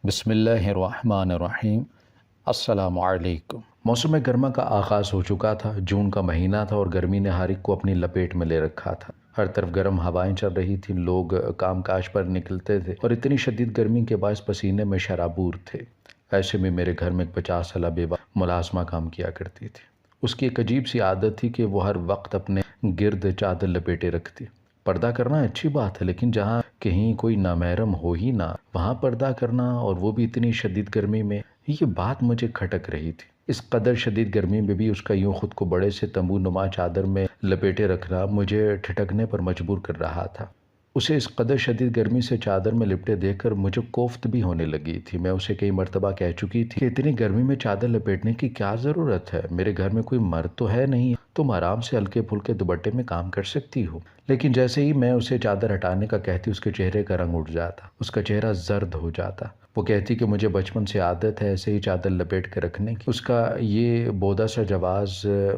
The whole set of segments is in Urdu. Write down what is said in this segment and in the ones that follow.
بسم اللہ الرحمن الرحیم۔ السلام علیکم۔ موسم گرما کا آغاز ہو چکا تھا۔ جون کا مہینہ تھا اور گرمی نے ہر ایک کو اپنی لپیٹ میں لے رکھا تھا۔ ہر طرف گرم ہوائیں چل رہی تھیں، لوگ کام کاج پر نکلتے تھے اور اتنی شدید گرمی کے باعث پسینے میں شرابور تھے۔ ایسے میں میرے گھر میں ایک 50 سالہ بیوہ ملازمہ کام کیا کرتی تھی۔ اس کی ایک عجیب سی عادت تھی کہ وہ ہر وقت اپنے گرد چادر لپیٹے رکھتی۔ پردہ کرنا اچھی بات ہے، لیکن جہاں کہیں کوئی نامحرم ہو ہی نہ، وہاں پردہ کرنا، اور وہ بھی اتنی شدید گرمی میں، یہ بات مجھے کھٹک رہی تھی۔ اس قدر شدید گرمی میں بھی اس کا یوں خود کو بڑے سے تنبو نما چادر میں لپیٹے رکھنا مجھے ٹھٹکنے پر مجبور کر رہا تھا۔ اسے اس قدر شدید گرمی سے چادر میں لپٹے دیکھ کر مجھے کوفت بھی ہونے لگی تھی۔ میں اسے کئی مرتبہ کہہ چکی تھی کہ اتنی گرمی میں چادر لپیٹنے کی کیا ضرورت ہے؟ میرے گھر میں کوئی مرد تو ہے نہیں، تم آرام سے ہلکے پھلکے دوپٹے میں کام کر سکتی ہو۔ لیکن جیسے ہی میں اسے چادر ہٹانے کا کہتی، اس کے چہرے کا رنگ اٹھ جاتا، اس کا چہرہ زرد ہو جاتا۔ وہ کہتی کہ مجھے بچپن سے عادت ہے ایسے ہی چادر لپیٹ کے رکھنے کی۔ اس کا یہ بودا سا جواز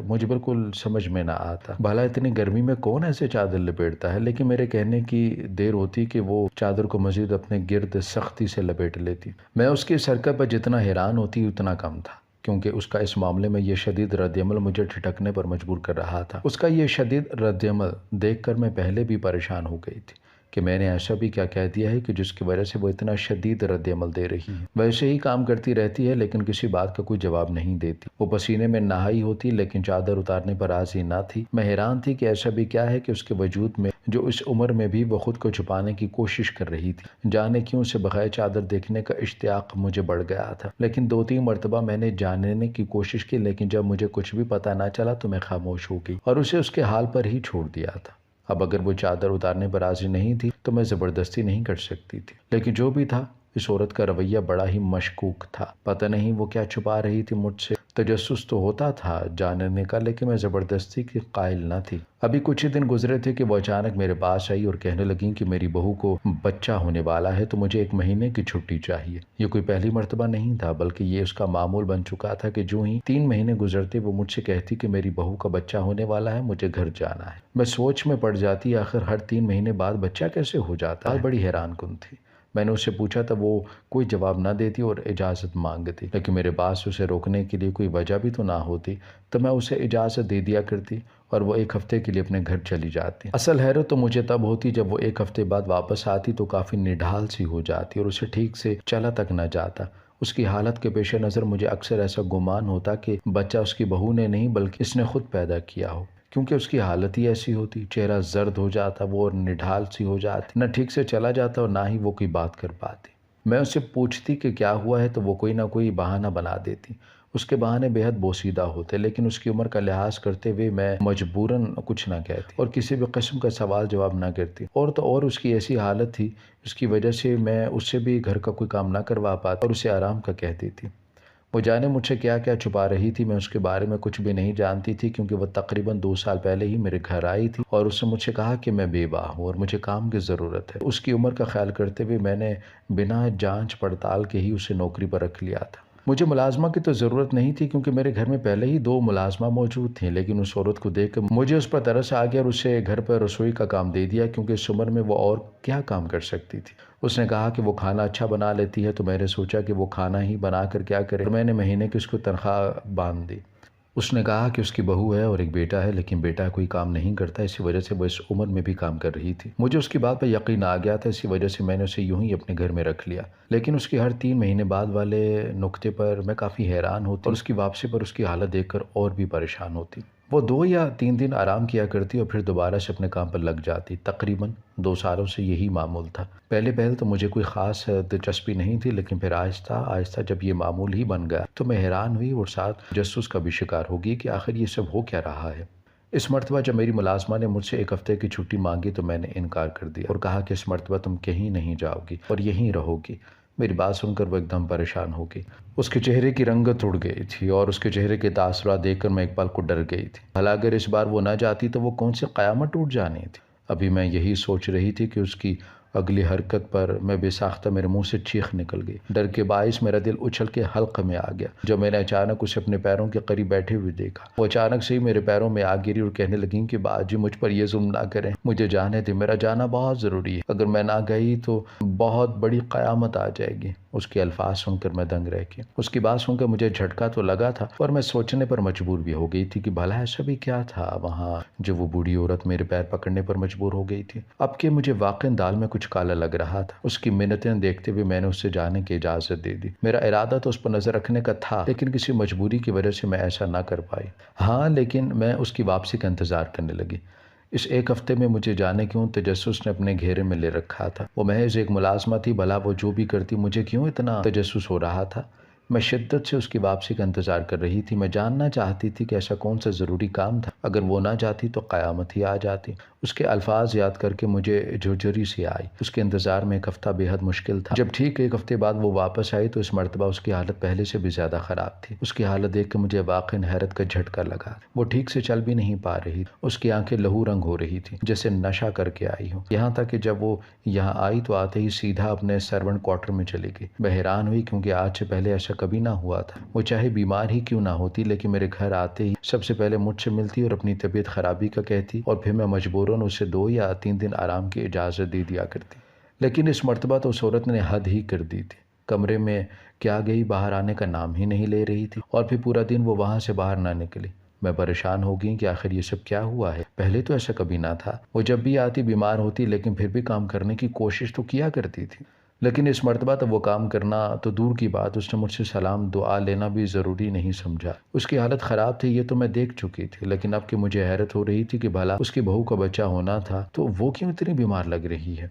مجھے بالکل سمجھ میں نہ آتا۔ بھلا اتنی گرمی میں کون ایسے چادر لپیٹتا ہے؟ لیکن میرے کہنے کی دیر ہوتی کہ وہ چادر کو مزید اپنے گرد سختی سے لپیٹ لیتی۔ میں اس کی حرکت پر جتنا حیران ہوتی اتنا کم تھا، کیونکہ اس کا اس معاملے میں یہ شدید رد عمل مجھے ٹھٹکنے پر مجبور کر رہا تھا۔ اس کا یہ شدید رد عمل دیکھ کر میں پہلے بھی پریشان ہو گئی تھی کہ میں نے ایسا بھی کیا کہہ دیا ہے کہ جس کی وجہ سے وہ اتنا شدید رد عمل دے رہی ہے۔ ویسے ہی کام کرتی رہتی ہے لیکن کسی بات کا کوئی جواب نہیں دیتی۔ وہ پسینے میں نہائی ہوتی لیکن چادر اتارنے پر راضی نہ تھی۔ میں حیران تھی کہ ایسا بھی کیا ہے کہ اس کے وجود میں، جو اس عمر میں بھی وہ خود کو چھپانے کی کوشش کر رہی تھی۔ جانے کیوں اسے بغیر چادر دیکھنے کا اشتیاق مجھے بڑھ گیا تھا، لیکن 2-3 مرتبہ میں نے جاننے کی کوشش کی، لیکن جب مجھے کچھ بھی پتہ نہ چلا تو میں خاموش ہو گئی اور اسے اس کے حال پر ہی چھوڑ دیا تھا۔ اب اگر وہ چادر اتارنے پر راضی نہیں تھی تو میں زبردستی نہیں کر سکتی تھی، لیکن جو بھی تھا، اس عورت کا رویہ بڑا ہی مشکوک تھا۔ پتہ نہیں وہ کیا چھپا رہی تھی مجھ سے۔ تجسس تو ہوتا تھا جاننے کا، لیکن میں زبردستی کی قائل نہ تھی۔ ابھی کچھ ہی دن گزرے تھے کہ وہ اچانک میرے پاس آئی اور کہنے لگیں کہ میری بہو کو بچہ ہونے والا ہے تو مجھے 1 مہینے کی چھٹی چاہیے۔ یہ کوئی پہلی مرتبہ نہیں تھا، بلکہ یہ اس کا معمول بن چکا تھا کہ جو ہی 3 مہینے گزرتے وہ مجھ سے کہتی کہ میری بہو کا بچہ ہونے والا ہے، مجھے گھر جانا ہے۔ میں سوچ میں پڑ جاتی آخر ہر 3 مہینے بعد بچہ کیسے ہو جاتا ہے۔ بڑی حیران کن تھی۔ میں نے اسے پوچھا تھا، وہ کوئی جواب نہ دیتی اور اجازت مانگتی، لیکن میرے پاس اسے روکنے کے لیے کوئی وجہ بھی تو نہ ہوتی، تو میں اسے اجازت دے دیا کرتی اور وہ 1 ہفتے کے لیے اپنے گھر چلی جاتی۔ اصل حیرت تو مجھے تب ہوتی جب وہ 1 ہفتے بعد واپس آتی تو کافی نڈھال سی ہو جاتی اور اسے ٹھیک سے چلا تک نہ جاتا۔ اس کی حالت کے پیش نظر مجھے اکثر ایسا گمان ہوتا کہ بچہ اس کی بہو نے نہیں بلکہ اس نے خود پیدا کیا ہو، کیونکہ اس کی حالت ہی ایسی ہوتی، چہرہ زرد ہو جاتا وہ اور نڈھال سی ہو جاتی، نہ ٹھیک سے چلا جاتا اور نہ ہی وہ کوئی بات کر پاتی۔ میں اسے پوچھتی کہ کیا ہوا ہے تو وہ کوئی نہ کوئی بہانہ بنا دیتی۔ اس کے بہانے بے حد بوسیدہ ہوتے، لیکن اس کی عمر کا لحاظ کرتے ہوئے میں مجبوراً کچھ نہ کہتی اور کسی بھی قسم کا سوال جواب نہ کرتی۔ اور تو اور اس کی ایسی حالت تھی، اس کی وجہ سے میں اس سے بھی گھر کا کوئی کام نہ کروا پاتی اور اسے آرام کا کہتی تھی۔ وہ جانے مجھ سے کیا کیا چھپا رہی تھی، میں اس کے بارے میں کچھ بھی نہیں جانتی تھی، کیونکہ وہ تقریباً 2 سال پہلے ہی میرے گھر آئی تھی اور اس نے مجھ سے کہا کہ میں بیوہ ہوں اور مجھے کام کی ضرورت ہے۔ اس کی عمر کا خیال کرتے ہوئے میں نے بنا جانچ پڑتال کے ہی اسے نوکری پر رکھ لیا تھا۔ مجھے ملازمہ کی تو ضرورت نہیں تھی کیونکہ میرے گھر میں پہلے ہی 2 ملازمہ موجود تھیں، لیکن اس عورت کو دیکھ کر مجھے اس پر ترس آ گیا اور اسے گھر پر رسوئی کا کام دے دیا، کیونکہ اس عمر میں وہ اور کیا کام کر سکتی تھی۔ اس نے کہا کہ وہ کھانا اچھا بنا لیتی ہے، تو میں نے سوچا کہ وہ کھانا ہی بنا کر کیا کرے، اور میں نے مہینے کی اس کو تنخواہ باندھ دی۔ اس نے کہا کہ اس کی بہو ہے اور ایک بیٹا ہے، لیکن بیٹا کوئی کام نہیں کرتا، اسی وجہ سے وہ اس عمر میں بھی کام کر رہی تھی۔ مجھے اس کی بات پر یقین آ گیا تھا، اسی وجہ سے میں نے اسے یوں ہی اپنے گھر میں رکھ لیا، لیکن اس کی ہر 3 مہینے بعد والے نکتے پر میں کافی حیران ہوتی اور اس کی واپسی پر اس کی حالت دیکھ کر اور بھی پریشان ہوتی۔ وہ 2 یا 3 دن آرام کیا کرتی اور پھر دوبارہ سے اپنے کام پر لگ جاتی۔ تقریباً 2 سالوں سے یہی معمول تھا۔ پہلے تو مجھے کوئی خاص دلچسپی نہیں تھی، لیکن پھر آہستہ آہستہ جب یہ معمول ہی بن گیا تو میں حیران ہوئی اور ساتھ تجسس کا بھی شکار ہو گئی کہ آخر یہ سب ہو کیا رہا ہے۔ اس مرتبہ جب میری ملازمہ نے مجھ سے 1 ہفتے کی چھٹی مانگی تو میں نے انکار کر دیا اور کہا کہ اس مرتبہ تم کہیں نہیں جاؤ گی اور یہیں رہو گی۔ میری بات سن کر وہ ایک دم پریشان ہو گئی۔ اس کے چہرے کی رنگت اڑ گئی تھی اور اس کے چہرے کے تاثرات دیکھ کر میں ایک پل کو ڈر گئی تھی۔ بھلا اگر اس بار وہ نہ جاتی تو وہ کون سی قیامت ٹوٹ جانی تھی۔ ابھی میں یہی سوچ رہی تھی کہ اس کی اگلی حرکت پر میں بے ساختہ میرے منہ سے چیخ نکل گئی۔ ڈر کے باعث میرا دل اچھل کے حلقے میں آ گیا جب میں نے اچانک اسے اپنے پیروں کے قریب بیٹھے ہوئے دیکھا۔ وہ اچانک سے ہی میرے پیروں میں آ گری اور کہنے لگیں کہ باجی مجھ پر یہ ظلم نہ کریں، مجھے جانے دیں، میرا جانا بہت ضروری ہے، اگر میں نہ گئی تو بہت بڑی قیامت آ جائے گی۔ اس کے الفاظ سن کر میں دنگ رہ گیا۔ اس کی بات سن کر مجھے جھٹکا تو لگا تھا اور میں سوچنے پر مجبور بھی ہو گئی تھی کہ بھلا ایسا بھی کیا تھا وہاں جو وہ بوڑھی عورت میرے پیر پکڑنے پر مجبور ہو گئی تھی۔ اب کہ مجھے واقعی دال میں کچھ کالا لگ رہا تھا، اس کی منتیں دیکھتے ہوئے میں نے اس سے جانے کی اجازت دے دی۔ میرا ارادہ تو اس پر نظر رکھنے کا تھا، لیکن کسی مجبوری کی وجہ سے میں ایسا نہ کر پائی۔ ہاں، لیکن میں اس کی واپسی کا انتظار کرنے لگی۔ اس ایک ہفتے میں مجھے جانے کیوں تجسس نے اپنے گھیرے میں لے رکھا تھا۔ وہ محض ایک ملازمہ تھی، بھلا وہ جو بھی کرتی مجھے کیوں اتنا تجسس ہو رہا تھا؟ میں شدت سے اس کی واپسی کا انتظار کر رہی تھی۔ میں جاننا چاہتی تھی کہ ایسا کون سا ضروری کام تھا، اگر وہ نہ جاتی تو قیامت ہی آ جاتی۔ اس کے الفاظ یاد کر کے مجھے جھرجھری سی آئی۔ اس کے انتظار میں ایک ہفتہ بے حد مشکل تھا۔ جب ٹھیک ایک ہفتے بعد وہ واپس آئی تو اس مرتبہ اس کی حالت پہلے سے بھی زیادہ خراب تھی۔ اس کی حالت دیکھ کے مجھے واقعی حیرت کا جھٹکا لگا۔ وہ ٹھیک سے چل بھی نہیں پا رہی، اس کی آنکھیں لہو رنگ ہو رہی تھی جیسے نشہ کر کے آئی ہو۔ یہاں تک کہ جب وہ یہاں آئی تو آتے ہی سیدھا اپنے سرونٹ کوارٹر میں چلی گئی۔ میں حیران ہوئی کیونکہ آج سے پہلے ایسا کبھی نہ ہوا تھا۔ وہ چاہے بیمار ہی کیوں نہ ہوتی، لیکن میرے گھر آتے ہی سب سے پہلے مجھ سے ملتی اور اپنی طبیعت خرابی کا کہتی، اور پھر میں مجبوراً اسے 2 یا 3 دن آرام کی اجازت دے دیا کرتی۔ لیکن اس مرتبہ تو اس عورت نے حد ہی کر دی تھی۔ کمرے میں کیا گئی، باہر آنے کا نام ہی نہیں لے رہی تھی، اور پھر پورا دن وہ وہاں سے باہر نہ نکلی۔ میں پریشان ہو گئی کہ آخر یہ سب کیا ہوا ہے، پہلے تو ایسا کبھی نہ تھا۔ وہ جب بھی آتی بیمار ہوتی، لیکن پھر بھی کام کرنے کی کوشش تو کیا کرتی تھی۔ لیکن اس مرتبہ تو وہ کام کرنا تو دور کی بات، اس نے مجھ سے سلام دعا لینا بھی ضروری نہیں سمجھا۔ اس کی حالت خراب تھی یہ تو میں دیکھ چکی تھی، لیکن اب کہ مجھے حیرت ہو رہی تھی کہ بھلا اس کی بہو کا بچہ ہونا تھا تو وہ کیوں اتنی بیمار لگ رہی ہے۔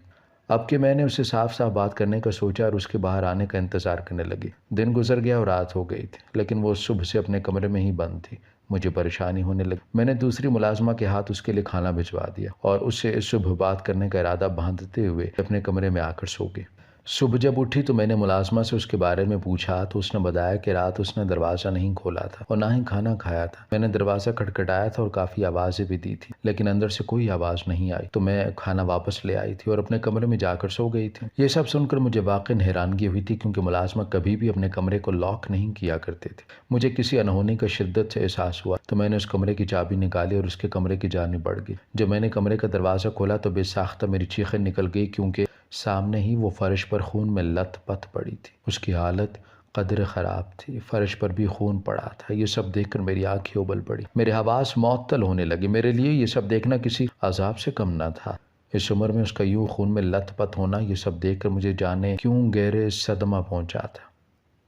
اب کہ میں نے اسے صاف صاف بات کرنے کا سوچا اور اس کے باہر آنے کا انتظار کرنے لگی۔ دن گزر گیا اور رات ہو گئی تھی، لیکن وہ صبح سے اپنے کمرے میں ہی بند تھی۔ مجھے پریشانی ہونے لگی۔ میں نے دوسری ملازمہ کے ہاتھ اس کے لیے کھانا بھجوا دیا اور اس سے صبح بات کرنے کا ارادہ باندھتے ہوئے اپنے کمرے میں آ کر سو گئی۔ صبح جب اٹھی تو میں نے ملازمہ سے اس کے بارے میں پوچھا تو اس نے بتایا کہ رات اس نے دروازہ نہیں کھولا تھا اور نہ ہی کھانا کھایا تھا۔ میں نے دروازہ کھٹکھٹایا تھا اور کافی آوازیں بھی دی تھی، لیکن اندر سے کوئی آواز نہیں آئی، تو میں کھانا واپس لے آئی تھی اور اپنے کمرے میں جا کر سو گئی تھی۔ یہ سب سن کر مجھے واقعی حیرانگی ہوئی تھی، کیونکہ ملازمہ کبھی بھی اپنے کمرے کو لاک نہیں کیا کرتے تھے۔ مجھے کسی انہونی کا شدت سے احساس ہوا تو میں نے اس کمرے کی چابی نکالی اور اس کے کمرے کی جانب بڑھ گئی۔ جب میں نے کمرے کا دروازہ کھولا تو بے ساختہ میری چیخیں نکل گئی، کیونکہ سامنے ہی وہ فرش پر خون میں لت پت پڑی تھی۔ اس کی حالت قدر خراب تھی، فرش پر بھی خون پڑا تھا۔ یہ سب دیکھ کر میری آنکھیں ابل پڑی، میرے حواس معطل ہونے لگے۔ میرے لیے یہ سب دیکھنا کسی عذاب سے کم نہ تھا۔ اس عمر میں اس کا یوں خون میں لت پت ہونا، یہ سب دیکھ کر مجھے جانے کیوں گہرے صدمہ پہنچا تھا۔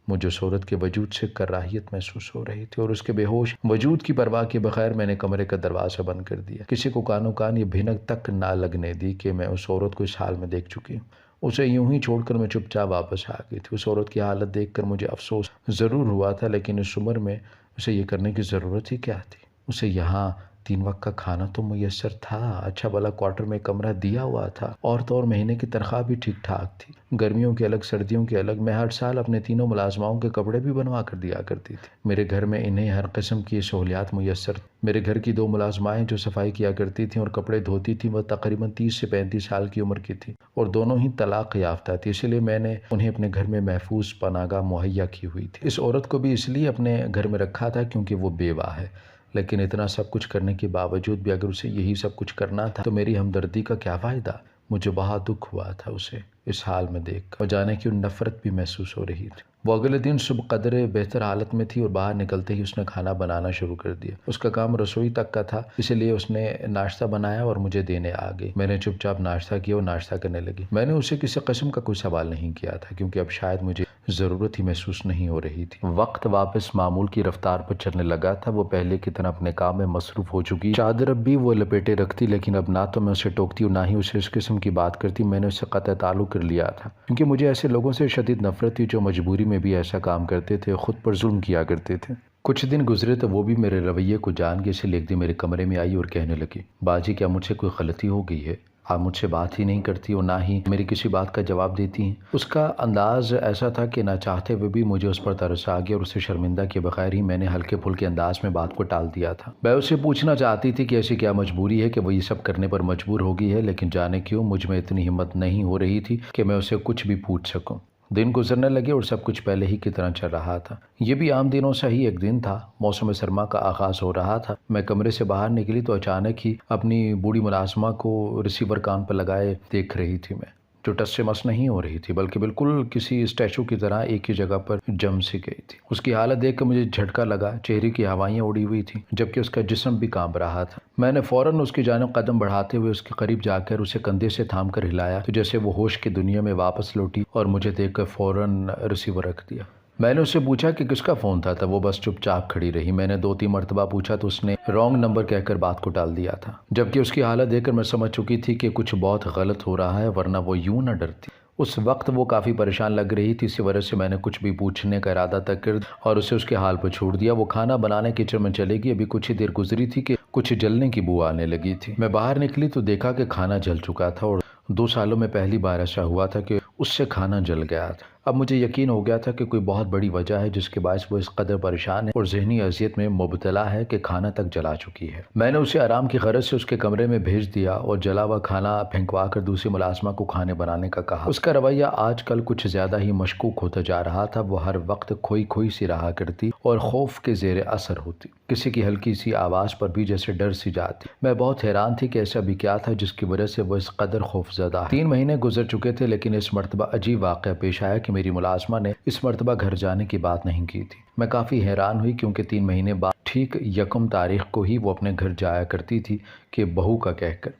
مجھے اس عورت کے وجود سے کراہیت محسوس ہو رہی تھی، اور اس کے بے ہوش وجود کی پرواہ کے بغیر میں نے کمرے کا دروازہ بند کر دیا۔ کسی کو کانوں کان یہ بھنک تک نہ لگنے دی کہ میں اس عورت کو اس حال میں دیکھ چکی ہوں۔ اسے یوں ہی چھوڑ کر میں چپ چاپ واپس آ گئی تھی۔ اس عورت کی حالت دیکھ کر مجھے افسوس ضرور ہوا تھا، لیکن اس عمر میں اسے یہ کرنے کی ضرورت ہی کیا تھی؟ اسے یہاں 3 وقت کا کھانا تو میسر تھا، اچھا بھلا کوارٹر میں کمرہ دیا ہوا تھا، اور تو اور مہینے کی تنخواہ بھی ٹھیک ٹھاک تھی۔ گرمیوں کے الگ، سردیوں کے الگ، میں ہر سال اپنے 3 ملازماؤں کے کپڑے بھی بنوا کر دیا کرتی تھی۔ میرے گھر میں انہیں ہر قسم کی سہولیات میسر تھیں۔ میرے گھر کی 2 ملازمائیں جو صفائی کیا کرتی تھیں اور کپڑے دھوتی تھیں، وہ تقریباً 30 سے 35 سال کی عمر کی تھیں، اور دونوں ہی طلاق یافتہ تھیں، اسی لیے میں نے انہیں اپنے گھر میں محفوظ پناہ گاہ مہیا کی ہوئی تھی۔ اس عورت کو بھی اس لیے اپنے گھر میں رکھا تھا کیونکہ وہ بیوہ ہے، لیکن اتنا سب کچھ کرنے کے باوجود بھی اگر اسے یہی سب کچھ کرنا تھا تو میری ہمدردی کا کیا فائدہ؟ مجھے بہت دکھ ہوا تھا اسے اس حال میں دیکھ کر، اور جانے کی نفرت بھی محسوس ہو رہی تھی۔ وہ اگلے دن صبح قدر بہتر حالت میں تھی اور باہر نکلتے ہی اس نے کھانا بنانا شروع کر دیا۔ اس کا کام رسوئی تک کا تھا، اسی لیے اس نے ناشتہ بنایا اور مجھے دینے آ گئی۔ میں نے چپ چاپ ناشتہ کیا اور ناشتہ کرنے لگی۔ میں نے اسے کسی قسم کا کوئی سوال نہیں کیا تھا، کیونکہ اب شاید مجھے ضرورت ہی محسوس نہیں ہو رہی تھی۔ وقت واپس معمول کی رفتار پر چلنے لگا تھا۔ وہ پہلے کی طرح اپنے کام میں مصروف ہو چکی، چادر اب بھی وہ لپیٹے رکھتی، لیکن اب نہ تو میں اسے ٹوکتی اور نہ ہی اسے اس قسم کی بات کرتی۔ میں نے اس سے قطع تعلق کر لیا تھا، کیونکہ مجھے ایسے لوگوں سے شدید نفرت تھی جو مجبوری میں بھی ایسا کام کرتے تھے، خود پر ظلم کیا کرتے تھے۔ کچھ دن گزرے تو وہ بھی میرے رویے کو جان کے اس لیے ایک دن میرے کمرے میں آئی اور کہنے لگی، باجی کیا مجھ سے کوئی غلطی ہو گئی ہے؟ آپ مجھ سے بات ہی نہیں کرتی اور نہ ہی میری کسی بات کا جواب دیتی ہیں۔ اس کا انداز ایسا تھا کہ نہ چاہتے ہوئے بھی مجھے اس پر ترس آ گیا اور اسے شرمندہ کیے بغیر ہی میں نے ہلکے پھلکے انداز میں بات کو ٹال دیا تھا۔ میں اسے پوچھنا چاہتی تھی کہ ایسی کیا مجبوری ہے کہ وہ یہ سب کرنے پر مجبور ہو گئی ہے، لیکن جانے کیوں مجھ میں اتنی ہمت نہیں ہو رہی تھی کہ میں اسے کچھ بھی پوچھ سکوں۔ دن گزرنے لگے اور سب کچھ پہلے ہی کی طرح چل رہا تھا۔ یہ بھی عام دنوں سے ہی ایک دن تھا۔ موسم سرما کا آغاز ہو رہا تھا۔ میں کمرے سے باہر نکلی تو اچانک ہی اپنی بوڑھی ملازمہ کو ریسیور کان پر لگائے دیکھ رہی تھی میں، جو ٹس سے مس نہیں ہو رہی تھی بلکہ بالکل کسی اسٹیچو کی طرح ایک ہی جگہ پر جم سی گئی تھی۔ اس کی حالت دیکھ کر مجھے جھٹکا لگا، چہرے کی ہوائیاں اڑی ہوئی تھیں جبکہ اس کا جسم بھی کانپ رہا تھا۔ میں نے فوراً اس کی جانب قدم بڑھاتے ہوئے اس کے قریب جا کر اسے کندھے سے تھام کر ہلایا تو جیسے وہ ہوش کی دنیا میں واپس لوٹی اور مجھے دیکھ کر فوراً ریسیور رکھ دیا۔ میں نے اس سے پوچھا کہ کس کا فون تھا وہ بس چپ چاپ کھڑی رہی۔ میں نے 2-3 مرتبہ پوچھا تو اس نے رانگ نمبر کہہ کر بات کو ٹال دیا تھا، جبکہ اس کی حالت دیکھ کر میں سمجھ چکی تھی کہ کچھ بہت غلط ہو رہا ہے، ورنہ وہ یوں نہ ڈرتی۔ اس وقت وہ کافی پریشان لگ رہی تھی، اسی وجہ سے میں نے کچھ بھی پوچھنے کا ارادہ تک کر اور اسے اس کے حال پر چھوڑ دیا۔ وہ کھانا بنانے کچن میں چلے گی۔ ابھی کچھ ہی دیر گزری تھی کہ کچھ جلنے کی بو آنے لگی تھی۔ میں باہر نکلی تو دیکھا کہ کھانا جل چکا تھا اور 2 سالوں میں پہلی بار ایسا ہوا تھا کہ اس سے کھانا جل گیا تھا۔ اب مجھے یقین ہو گیا تھا کہ کوئی بہت بڑی وجہ ہے جس کے باعث وہ اس قدر پریشان ہے اور ذہنی اذیت میں مبتلا ہے کہ کھانا تک جلا چکی ہے۔ میں نے اسے آرام کی غرض سے اس کے کمرے میں بھیج دیا اور جلا ہوا کھانا پھینکوا کر دوسری ملازمہ کو کھانے بنانے کا کہا۔ اس کا رویہ آج کل کچھ زیادہ ہی مشکوک ہوتا جا رہا تھا۔ وہ ہر وقت کھوئی کھوئی سی رہا کرتی اور خوف کے زیر اثر ہوتی، کسی کی ہلکی سی آواز پر بھی جیسے ڈر سی جاتی۔ میں بہت حیران تھی کہ ایسا بھی کیا تھا جس کی وجہ سے وہ اس قدر خوف زدہ ہے۔ 3 مہینے گزر چکے تھے لیکن اس مرتبہ عجیب واقعہ پیش آیا کہ میری ملازمہ نے اس مرتبہ گھر جانے کی بات نہیں کی تھی۔ میں کافی حیران ہوئی کیونکہ 3 مہینے بعد ٹھیک 1 تاریخ کو ہی وہ اپنے گھر جایا کرتی تھی کہ بہو کا کہہ کر،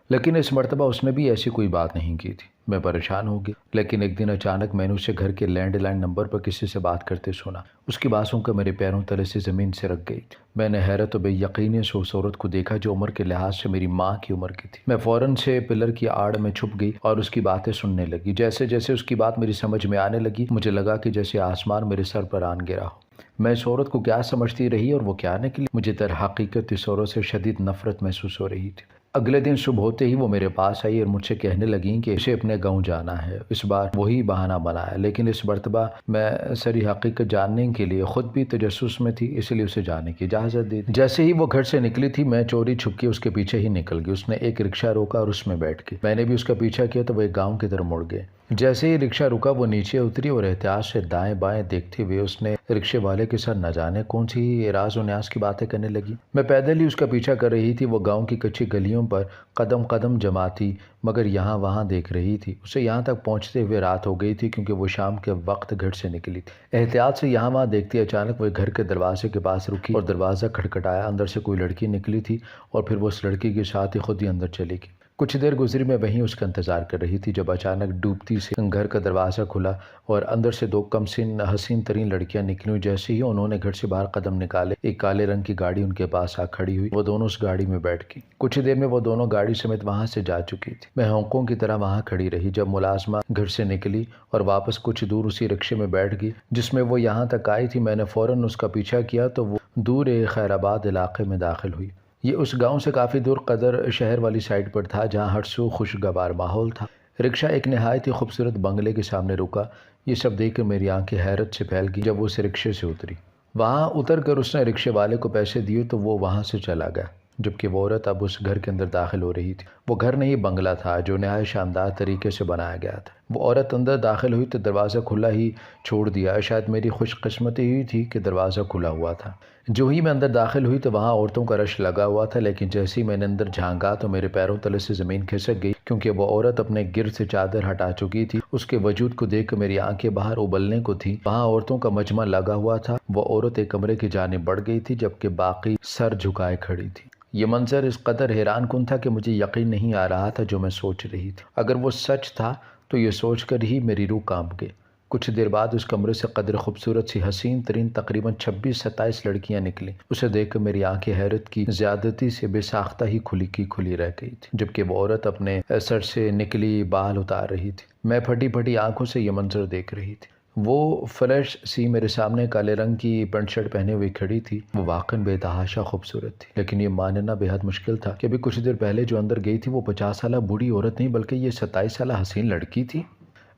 لیکن اس مرتبہ اس نے بھی ایسی کوئی بات نہیں کی تھی۔ میں پریشان ہو گئی، لیکن ایک دن اچانک میں نے اسے گھر کے لینڈ لائن نمبر پر کسی سے بات کرتے سنا۔ اس کی بات سن کر میرے پیروں تلے سے زمین سرک گئی۔ میں نے حیرت و بے یقینی سے اس عورت کو دیکھا جو عمر کے لحاظ سے میری ماں کی عمر کی تھی۔ میں فوراً سے پلر کی آڑ میں چھپ گئی اور اس کی باتیں سننے لگی۔ جیسے جیسے اس کی بات میری سمجھ میں آنے لگی مجھے لگا کہ جیسے آسمان میرے سر پر آن گرا ہو۔ میں اس عورت کو کیا سمجھتی رہی اور وہ کیا نکلی؟ مجھے در حقیقت اس عورت سے شدید نفرت محسوس ہو رہی تھی۔ اگلے دن صبح ہوتے ہی وہ میرے پاس آئی اور مجھ سے کہنے لگیں کہ اسے اپنے گاؤں جانا ہے۔ اس بار وہی بہانہ بنایا، لیکن اس مرتبہ میں سری حقیقت جاننے کے لیے خود بھی تجسس میں تھی، اس لیے اسے جانے کی اجازت دی۔ جیسے ہی وہ گھر سے نکلی تھی میں چوری چھپ کے اس کے پیچھے ہی نکل گئی۔ اس نے ایک رکشہ روکا اور اس میں بیٹھ گئی۔ میں نے بھی اس کا پیچھا کیا تو وہ ایک گاؤں کی طرف مڑ گئے۔ جیسے ہی رکشہ رکا وہ نیچے اتری اور احتیاط سے دائیں بائیں دیکھتے ہوئے اس نے رکشے والے کے ساتھ نہ جانے کون سی راز و نیاز کی باتیں کرنے لگی۔ میں پیدل ہی اس کا پیچھا کر رہی تھی۔ وہ گاؤں کی کچی گلیوں پر قدم قدم جماتی مگر یہاں وہاں دیکھ رہی تھی۔ اسے یہاں تک پہنچتے ہوئے رات ہو گئی تھی کیونکہ وہ شام کے وقت گھر سے نکلی تھی۔ احتیاط سے یہاں وہاں دیکھتی اچانک وہ گھر کے دروازے کے پاس رکی اور دروازہ کھٹکھٹایا۔ اندر سے کوئی لڑکی نکلی تھی اور پھر وہ اس لڑکی کے ساتھ ہی خود ہی اندر چلی گئی۔ کچھ دیر گزری میں وہیں اس کا انتظار کر رہی تھی جب اچانک ڈوبتی سے گھر کا دروازہ کھلا اور اندر سے 2 کم سن حسین ترین لڑکیاں نکلیں۔ جیسے ہی انہوں نے گھر سے باہر قدم نکالے ایک کالے رنگ کی گاڑی ان کے پاس آ کھڑی ہوئی۔ وہ دونوں اس گاڑی میں بیٹھ گئی۔ کچھ دیر میں وہ دونوں گاڑی سمیت وہاں سے جا چکی تھی۔ میں ہونکوں کی طرح وہاں کھڑی رہی جب ملازمہ گھر سے نکلی اور واپس کچھ دور اسی رکشے میں بیٹھ گئی جس میں وہ یہاں تک آئی تھی۔ میں نے فوراً اس کا پیچھا کیا تو وہ دور ایک خیر آباد علاقے میں داخل ہوئی۔ یہ اس گاؤں سے کافی دور قدر شہر والی سائڈ پر تھا جہاں ہر سو خوشگوار ماحول تھا۔ رکشہ ایک نہایت ہی خوبصورت بنگلے کے سامنے رکا۔ یہ سب دیکھ کر میری آنکھیں حیرت سے پھیل گئی۔ جب وہ اس رکشے سے اتری، وہاں اتر کر اس نے رکشے والے کو پیسے دیے تو وہ وہاں سے چلا گیا، جبکہ وہ عورت اب اس گھر کے اندر داخل ہو رہی تھی۔ وہ گھر نہیں بنگلہ تھا جو نہایت شاندار طریقے سے بنایا گیا تھا۔ وہ عورت اندر داخل ہوئی تو دروازہ کھلا ہی چھوڑ دیا۔ شاید میری خوش قسمتی ہوئی تھی کہ دروازہ کھلا ہوا تھا۔ جو ہی میں اندر داخل ہوئی تو وہاں عورتوں کا رش لگا ہوا تھا، لیکن جیسے ہی میں نے اندر جھانکا تو میرے پیروں تلے سے زمین کھسک گئی کیونکہ وہ عورت اپنے گرد سے چادر ہٹا چکی تھی۔ اس کے وجود کو دیکھ کر میری آنکھیں باہر ابلنے کو تھی۔ وہاں عورتوں کا مجمع لگا ہوا تھا۔ وہ عورت ایک کمرے کی جانب بڑھ گئی تھی جبکہ باقی سر جھکائے کھڑی تھی۔ یہ منظر اس قدر حیران کن تھا کہ مجھے یقین نہیں آ رہا تھا جو میں سوچ رہی تھی۔ اگر وہ سچ تھا تو یہ سوچ کر ہی میری روح کانپ گئی۔ کچھ دیر بعد اس کمرے سے قدر خوبصورت سی حسین ترین تقریباً 26-27 لڑکیاں نکلیں۔ اسے دیکھ کر میری آنکھیں حیرت کی زیادتی سے بے ساختہ ہی کھلی کی کھلی رہ گئی تھی، جبکہ وہ عورت اپنے سر سے نکلی بال اتار رہی تھی۔ میں پھٹی پھٹی آنکھوں سے یہ منظر دیکھ رہی تھی۔ وہ فریش سی میرے سامنے کالے رنگ کی پینٹ شرٹ پہنے ہوئی کھڑی تھی۔ وہ واقعاً بے تحاشا خوبصورت تھی، لیکن یہ ماننا بے حد مشکل تھا کہ ابھی کچھ دیر پہلے جو اندر گئی تھی وہ 50 سالہ بوڑھی عورت نہیں بلکہ یہ 27 سالہ حسین لڑکی تھی۔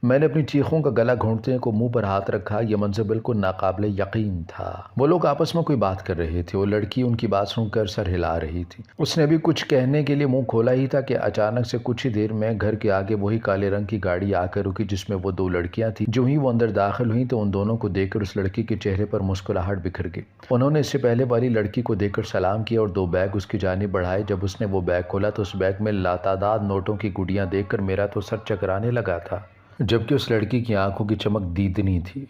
میں نے اپنی چیخوں کا گلا گھونٹتے کو منہ پر ہاتھ رکھا۔ یہ منظر بالکل ناقابل یقین تھا۔ وہ لوگ آپس میں کوئی بات کر رہے تھے اور لڑکی ان کی بات سن کر سر ہلا رہی تھی۔ اس نے ابھی کچھ کہنے کے لیے منہ کھولا ہی تھا کہ اچانک سے کچھ ہی دیر میں گھر کے آگے وہی کالے رنگ کی گاڑی آ کر رکی جس میں وہ دو لڑکیاں تھیں۔ جو ہی وہ اندر داخل ہوئیں تو ان دونوں کو دیکھ کر اس لڑکی کے چہرے پر مسکراہٹ بکھر گئی۔ انہوں نے اس سے پہلے والی لڑکی کو دیکھ کر سلام کیا اور 2 بیگ اس کی جانب بڑھائے۔ جب اس نے وہ بیگ کھولا تو اس بیگ میں لاتعداد نوٹوں کی گڈیاں دیکھ کر میرا تو سر چکرانے لگا تھا، جبکہ اس لڑکی کی آنکھوں کی چمک دیدنی تھی۔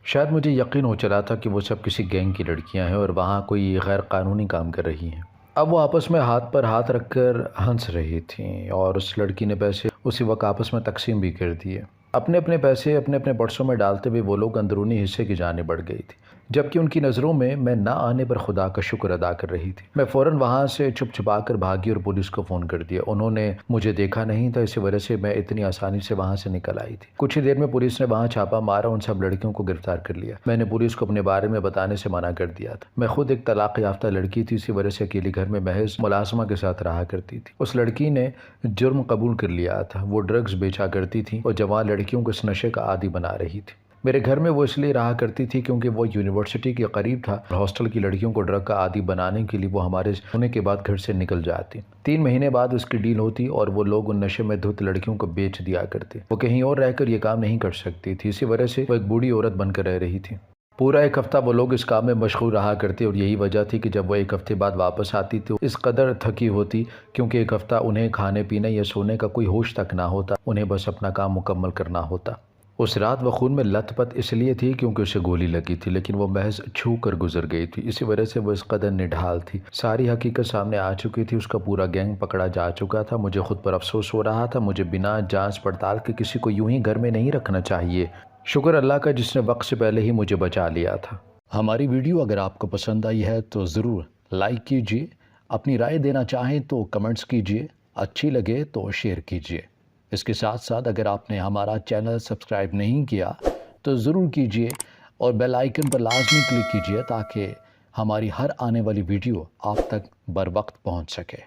شاید مجھے یقین ہو چلا تھا کہ وہ سب کسی گینگ کی لڑکیاں ہیں اور وہاں کوئی غیر قانونی کام کر رہی ہیں۔ اب وہ آپس میں ہاتھ پر ہاتھ رکھ کر ہنس رہی تھیں اور اس لڑکی نے پیسے اسی وقت آپس میں تقسیم بھی کر دیے۔ اپنے اپنے پیسے اپنے اپنے پرسوں میں ڈالتے ہوئے وہ لوگ اندرونی حصے کی جانب بڑھ گئی تھی، جبکہ ان کی نظروں میں نہ آنے پر خدا کا شکر ادا کر رہی تھی۔ میں فوراً وہاں سے چھپ چھپا کر بھاگی اور پولیس کو فون کر دیا۔ انہوں نے مجھے دیکھا نہیں تھا، اسی وجہ سے میں اتنی آسانی سے وہاں سے نکل آئی تھی۔ کچھ ہی دیر میں پولیس نے وہاں چھاپا مارا، ان سب لڑکیوں کو گرفتار کر لیا۔ میں نے پولیس کو اپنے بارے میں بتانے سے منع کر دیا تھا۔ میں خود ایک طلاق یافتہ لڑکی تھی، اسی وجہ سے اکیلی گھر میں محض ملازمہ کے ساتھ رہا کرتی تھی۔ اس لڑکی نے جرم قبول کر لیا تھا، وہ ڈرگز بیچا کرتی تھی اور جوان لڑکیوں کو اس نشے کا عادی بنا رہی تھی۔ میرے گھر میں وہ اس لیے رہا کرتی تھی کیونکہ وہ یونیورسٹی کے قریب تھا اور ہاسٹل کی لڑکیوں کو ڈرگ کا عادی بنانے کے لیے وہ ہمارے ہونے کے بعد گھر سے نکل جاتی۔ 3 مہینے بعد اس کی ڈیل ہوتی اور وہ لوگ ان نشے میں دھت لڑکیوں کو بیچ دیا کرتے۔ وہ کہیں اور رہ کر یہ کام نہیں کر سکتی تھی، اسی وجہ سے وہ ایک بوڑھی عورت بن کر رہ رہی تھی۔ پورا 1 ہفتہ وہ لوگ اس کام میں مشغول رہا کرتے اور یہی وجہ تھی کہ جب وہ 1 ہفتے بعد واپس آتی تو اس قدر تھکی ہوتی کیونکہ 1 ہفتہ انہیں کھانے پینے یا سونے کا کوئی ہوش تک نہ ہوتا، انہیں بس اپنا کام مکمل کرنا ہوتا۔ اس رات وہ خون میں لت پت اس لیے تھی کیونکہ اسے گولی لگی تھی، لیکن وہ محض چھو کر گزر گئی تھی، اسی وجہ سے وہ اس قدر نڈھال تھی۔ ساری حقیقت سامنے آ چکی تھی، اس کا پورا گینگ پکڑا جا چکا تھا۔ مجھے خود پر افسوس ہو رہا تھا، مجھے بنا جانچ پڑتال کے کسی کو یوں ہی گھر میں نہیں رکھنا چاہیے۔ شکر اللہ کا جس نے وقت سے پہلے ہی مجھے بچا لیا تھا۔ ہماری ویڈیو اگر آپ کو پسند آئی ہے تو ضرور لائک کیجیے، اپنی رائے دینا چاہیں تو کمنٹس کیجیے، اچھی لگے تو شیئر کیجیے۔ اس کے ساتھ ساتھ اگر آپ نے ہمارا چینل سبسکرائب نہیں کیا تو ضرور کیجیے اور بیل آئیکن پر لازمی کلک کیجیے تاکہ ہماری ہر آنے والی ویڈیو آپ تک بر وقت پہنچ سکے۔